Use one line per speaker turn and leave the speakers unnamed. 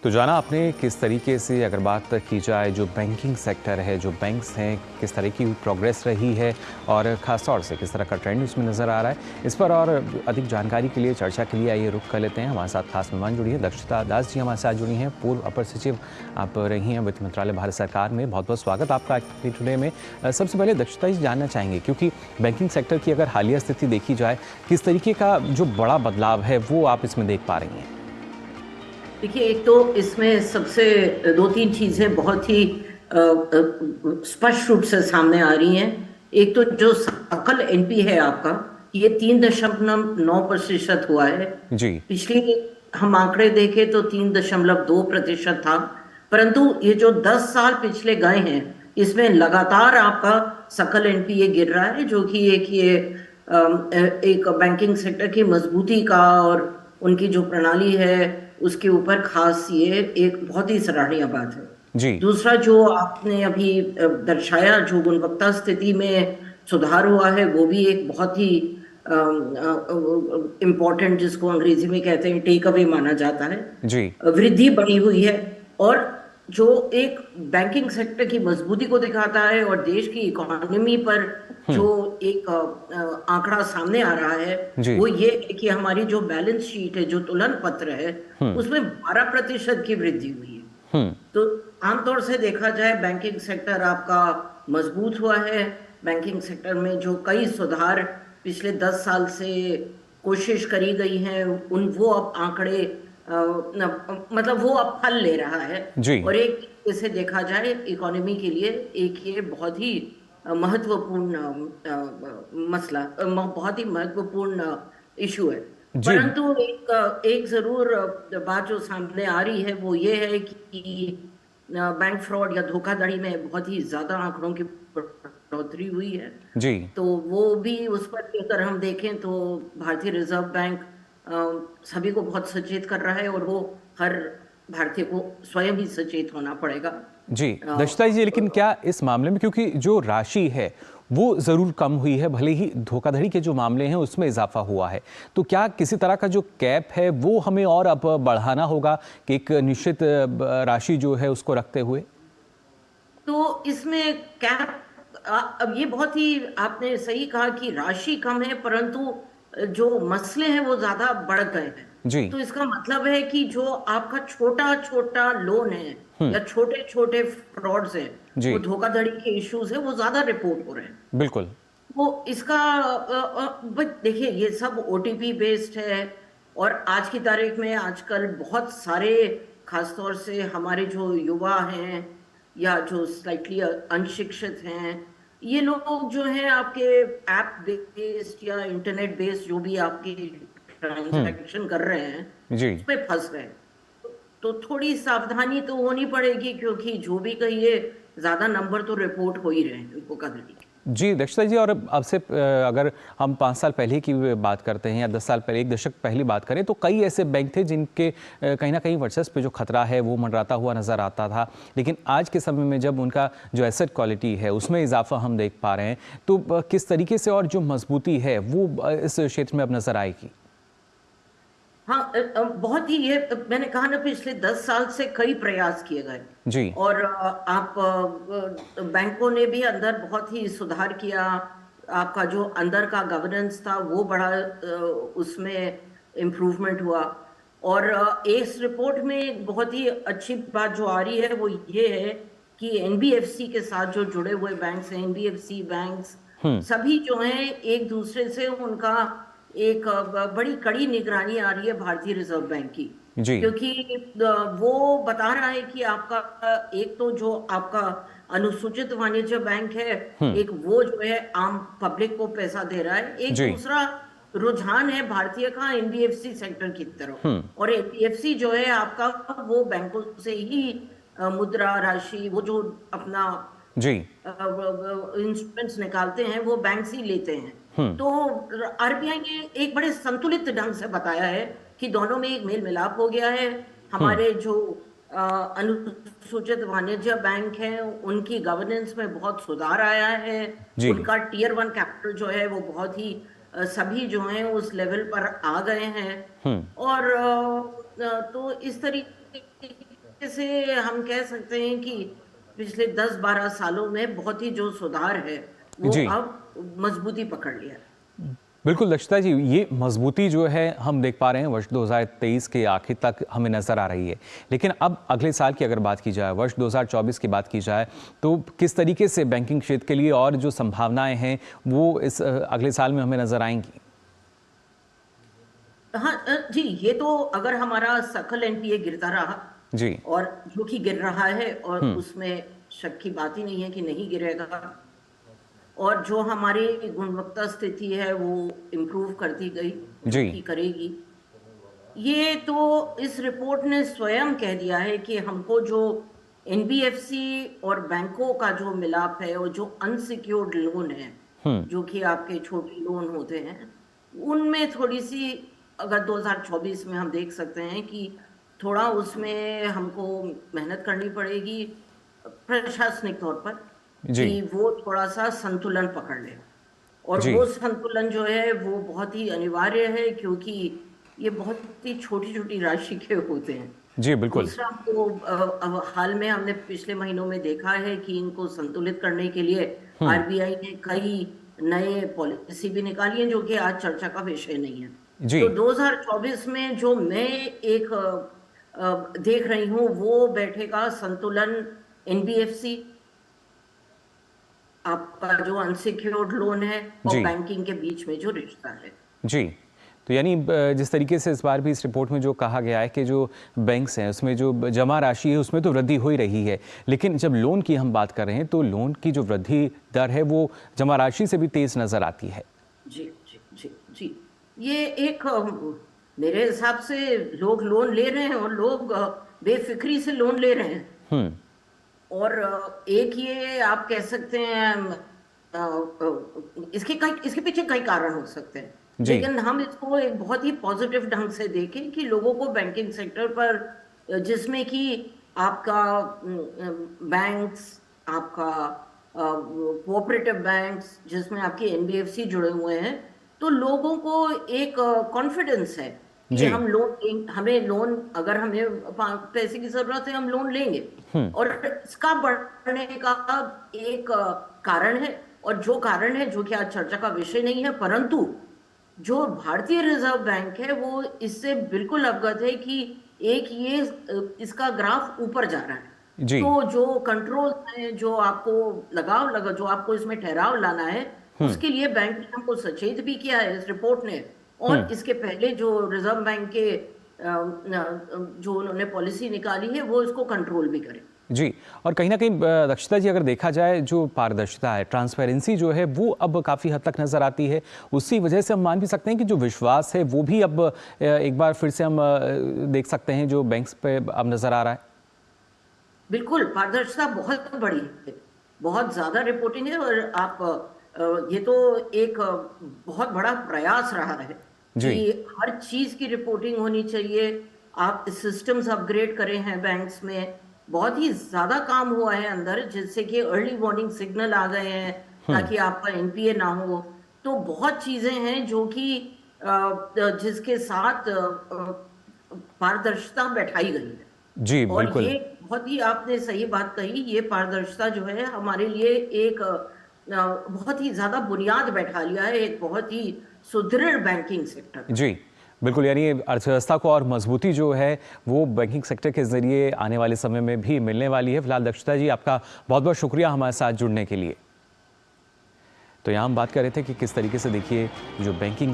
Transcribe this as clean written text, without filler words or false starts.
तो जाना आपने किस तरीके से अगर बात की जाए जो बैंकिंग सेक्टर है, जो बैंक्स हैं, किस तरह की प्रोग्रेस रही है और ख़ास तौर से किस तरह का ट्रेंड उसमें नज़र आ रहा है। इस पर और अधिक जानकारी के लिए, चर्चा के लिए आइए रुख कर लेते हैं। हमारे साथ खास मेहमान जुड़ी है, दक्षता दास जी हमारे साथ जुड़ी हैं, पूर्व अपर सचिव आप रही हैं वित्त मंत्रालय भारत सरकार में। बहुत बहुत स्वागत आपका टुडे में। सबसे पहले दक्षता जी जानना चाहेंगे, क्योंकि बैंकिंग सेक्टर की अगर हालिया स्थिति देखी जाए, किस तरीके का जो बड़ा बदलाव है वो आप इसमें देख पा रही हैं?
देखिए, एक तो इसमें सबसे दो तीन चीजें बहुत ही स्पष्ट रूप से सामने आ रही हैं। एक तो जो सकल एनपी है आपका, ये 3.9% हुआ है।
जी।
पिछली हम आंकड़े देखें तो 3.2% था। परंतु ये जो 10 साल पिछले गए हैं, इसमें लगातार आपका सकल एनपीए गिर रहा है, जो कि एक बैंकिंग सेक्टर की मजबूती का और उनकी जो प्रणाली है उसके ऊपर खास ये एक बहुत ही सराहनीय बात है।
जी।
दूसरा, जो आपने अभी दर्शाया, जो गुणवत्ता स्थिति में सुधार हुआ है, वो भी एक बहुत ही इम्पोर्टेंट, जिसको अंग्रेजी में कहते हैं टेक अवे माना जाता है।
जी।
वृद्धि बढ़ी हुई है और जो एक बैंकिंग सेक्टर की मजबूती को दिखाता है और देश की इकोनॉमी पर जो एक आंकड़ा सामने आ रहा है,
जी।
वो ये है कि हमारी जो बैलेंस शीट है, जो तुलन पत्र है, उसमें 12% की वृद्धि हुई है। तो आमतौर से देखा जाए, बैंकिंग सेक्टर आपका मजबूत हुआ है। बैंकिंग सेक्टर में जो कई सुधार पिछले 10 साल से कोशिश करी गई है, उन वो अब आंकड़े मतलब वो अब फल ले रहा है।
जी।
और एक तरीके से देखा जाए, इकोनॉमी के लिए एक ये बहुत ही महत्वपूर्ण मसला, बहुत ही महत्वपूर्ण इशू है।
जी।
परंतु एक जरूर बात जो सामने आ रही है, वो ये है कि बैंक फ्रॉड या धोखाधड़ी में बहुत ही ज्यादा आंकड़ों की बढ़ोतरी हुई है।
जी।
तो वो भी, उस पर भी अगर हम देखें तो भारतीय रिजर्व बैंक सभी को बहुत सचेत कर रहा है, और वो हर भारतीय को स्वयं ही सचेत होना पड़ेगा।
जी
अ,
दक्षता जी, लेकिन क्या इस मामले में, क्योंकि जो राशि है वो जरूर कम हुई है, भले ही धोखाधड़ी के जो मामले हैं उसमें इजाफा हुआ है, तो क्या किसी तरह का जो कैप है वो हमें और अब बढ़ाना होगा कि एक निश्चित राशि जो है उसको रखते हुए?
तो इसमें कैप, अब ये बहुत ही आपने सही कहा कि राशि कम है, परंतु जो मसले हैं वो ज्यादा बढ़ गए हैं।
जी।
तो इसका मतलब है कि जो आपका छोटा छोटा लोन है या छोटे छोटे फ्रॉड्स हैं,
जी।
वो धोखाधड़ी के इश्यूज है, वो ज्यादा रिपोर्ट हो रहे हैं।
बिल्कुल।
वो इसका बट देखिए, ये सब ओटीपी बेस्ड है। और आज की तारीख में आजकल बहुत सारे, खासतौर से हमारे जो युवा हैं या जो स्लाइटली अनशिक्षित हैं, ये लोग जो हैं आपके ऐप बेस्ड या इंटरनेट बेस्ड जो भी आपकी ट्रांजैक्शन कर रहे हैं,
जी।
उसमें फंस गए। तो थोड़ी सावधानी तो होनी पड़ेगी, क्योंकि जो भी कहिए, ज्यादा नंबर तो रिपोर्ट हो ही रहे हैं धोखाधड़ी के।
जी दक्षता जी, और अब से अगर हम 5 साल पहले की बात करते हैं या 10 साल पहले, एक दशक पहले बात करें, तो कई ऐसे बैंक थे जिनके कहीं ना कहीं वर्चस्व पे जो खतरा है वो मंडराता हुआ नजर आता था। लेकिन आज के समय में जब उनका जो एसेट क्वालिटी है उसमें इजाफा हम देख पा रहे हैं, तो किस तरीके से और जो मजबूती है वो इस क्षेत्र में अब नजर आएगी?
हाँ, बहुत ही, ये मैंने कहा ना, पिछले 10 साल से कई प्रयास किए गए।
जी।
और आप बैंकों ने भी अंदर बहुत ही सुधार किया। आपका जो अंदर का गवर्नेंस था वो बड़ा, उसमें इम्प्रूवमेंट हुआ। और इस रिपोर्ट में एक बहुत ही अच्छी बात जो आ रही है, वो ये है कि एनबीएफसी के साथ जो जुड़े हुए बैंक्स हैं, एनबीएफसी बैंक्स सभी जो हैं, एक दूसरे से उनका एक बड़ी कड़ी निगरानी आ रही है भारतीय रिजर्व बैंक की।
जी।
क्योंकि वो बता रहा है कि आपका एक तो जो आपका अनुसूचित वाणिज्य बैंक है, एक वो जो है आम पब्लिक को पैसा दे रहा है, एक
जी।
दूसरा रुझान है भारतीय का एनबीएफसी सेक्टर की तरफ। और एनबीएफसी जो है आपका, वो बैंकों से ही मुद्रा राशि, वो जो अपना
जी।
इंस्ट्रूमेंट्स निकालते हैं, वो बैंक से ही लेते हैं। तो आरबीआई ने एक बड़े संतुलित ढंग से बताया है कि दोनों में एक मेल मिलाप हो गया है। हमारे जो अनुसूचित वाणिज्य बैंक हैं, उनकी गवर्नेंस में बहुत सुधार आया है।
जी।
उनका टीयर 1 कैपिटल जो है वो बहुत ही सभी जो हैं उस लेवल पर आ गए हैं। और तो इस तरीके से हम कह सकते हैं कि पिछले 10-12 सालों में बहुत ही जो सुधार है वो
जी,
अब मजबूती पकड़ लिया है।
बिल्कुल दक्षता जी, ये मजबूती जो है हम देख पा रहे हैं वर्ष 2023 के आखिर तक हमें नज़र आ रही है। लेकिन अब अगले साल की अगर बात की जाए, वर्ष 2024 की बात की जाए, तो किस तरीके से बैंकिंग क्षेत्र के लिए और जो संभावनाएं हैं वो इस अगले साल में हमें नज़र आएंगी?
हाँ जी, ये तो अगर हमारा सकल एनपीए गिरता रहा
जी।
और जो कि गिर रहा है और
हुँ।
उसमें शक की बात ही नहीं है कि नहीं गिरेगा, और जो हमारी गुणवत्ता स्थिति है वो इम्प्रूव करती गई, जो
जी।
कि करेगी। ये तो इस रिपोर्ट ने स्वयं कह दिया है कि हमको जो एनबीएफसी और बैंकों का जो मिलाप है और जो अनसिक्योर्ड लोन है,
हुँ।
जो कि आपके छोटे लोन होते हैं, उनमें थोड़ी सी, अगर 2024 में हम देख सकते हैं कि थोड़ा उसमें हमको मेहनत करनी पड़ेगी प्रशासनिक तौर पर,
जी।
कि वो थोड़ा सा संतुलन पकड़ ले। और
जी।
वो संतुलन जो है वो बहुत ही अनिवार्य है, क्योंकि ये बहुत ही छोटी-छोटी राशि के होते हैं।
जी, बिल्कुल।
दूसरा, तो अब हाल में हमने पिछले महीनों में देखा है कि इनको संतुलित करने के लिए
हुँ।
आरबीआई ने कई नए पॉलिसी भी निकाली है, जो कि आज चर्चा का विषय नहीं है।
जी।
तो 2024 में जो मैं एक देख रही हूँ, वो बैठेगा संतुलन एनबीएफसी, आपका जो अनसिक्योर्ड लोन है, और
जी।
बैंकिंग के बीच में जो रिश्ता है।
जी। तो यानी जिस तरीके से इस बार भी इस रिपोर्ट में जो कहा गया है कि जो बैंक्स हैं उसमें जो जमा राशि है उसमें तो वृद्धि हो ही रही है, लेकिन जब लोन की हम बात कर रहे हैं तो लोन की जो वृद्धि दर है वो जमा राशि से भी तेज नज़र आती है।
जी, जी, जी, जी। ये एक मेरे हिसाब से लोग लोन ले रहे हैं और लोग बेफ़िक्री से लोन ले रहे हैं।
हुँ।
और एक ये आप कह सकते हैं, इसके पीछे कई कारण हो सकते हैं।
जी।
लेकिन हम इसको एक बहुत ही पॉजिटिव ढंग से देखें कि लोगों को बैंकिंग सेक्टर पर, जिसमें कि आपका बैंक्स, आपका कोऑपरेटिव बैंक्स, जिसमें आपके एनबीएफसी जुड़े हुए हैं, तो लोगों को एक कॉन्फिडेंस है कि
जी।
हमें लोन, अगर हमें पैसे की जरूरत है हम लोन लेंगे।
हुँ।
और इसका बढ़ने का एक कारण है, और जो कारण है, जो कि आज चर्चा का विषय नहीं है, परंतु जो भारतीय रिजर्व बैंक है वो इससे बिल्कुल अवगत है कि एक ये इसका ग्राफ ऊपर जा रहा है।
जी।
तो जो कंट्रोल है, जो आपको जो आपको इसमें ठहराव लाना है,
हुँ।
उसके लिए बैंक ने हमको सचेत भी किया है इस रिपोर्ट ने।
हुँ।
और इसके पहले जो रिजर्व बैंक के जो उन्होंने पॉलिसी निकाली है, वो इसको कंट्रोल भी करे।
जी। और कहीं न कहीं दक्षता जी, अगर देखा जाए जो पारदर्शिता है, ट्रांसपेरेंसी जो है वो अब काफ़ी हद तक नज़र आती है। उसी वजह से हम मान भी सकते हैं कि जो विश्वास है वो भी अब एक बार फिर से हम देख सकते हैं जो बैंक्स पे अब नज़र आ रहा है।
बिल्कुल, पारदर्शिता बहुत बड़ी है, बहुत ज़्यादा रिपोर्टिंग है। और आप ये तो एक बहुत बड़ा प्रयास रहा है कि
जी।
हर चीज़ की रिपोर्टिंग होनी चाहिए। आप सिस्टम्स अपग्रेड करे हैं बैंक्स में, बहुत ही ज़्यादा काम हुआ है अंदर, जिससे कि अर्ली वार्निंग सिग्नल आ गए हैं,
हुँ।
ताकि आपका एनपीए ना हो। तो बहुत चीज़ें हैं जो कि जिसके साथ पारदर्शिता बैठाई गई है।
जी,
और
बिल्कुल।
ये बहुत ही आपने सही बात कही, ये पारदर्शिता जो है हमारे लिए एक बहुत ही ज़्यादा बुनियाद बैठा लिया है, एक बहुत ही सुदृढ़ बैंकिंग सेक्टर का।
जी, बिल्कुल, यानी अर्थव्यवस्था को और मजबूती जो है वो बैंकिंग सेक्टर के ज़रिए आने वाले समय में भी मिलने वाली है। फिलहाल दक्षता जी, आपका बहुत-बहुत शुक्रिया हमारे साथ जुड़ने के लिए। तो यहाँ हम बात कर रहे थे कि किस तरीके से देखिए जो बैंकिंग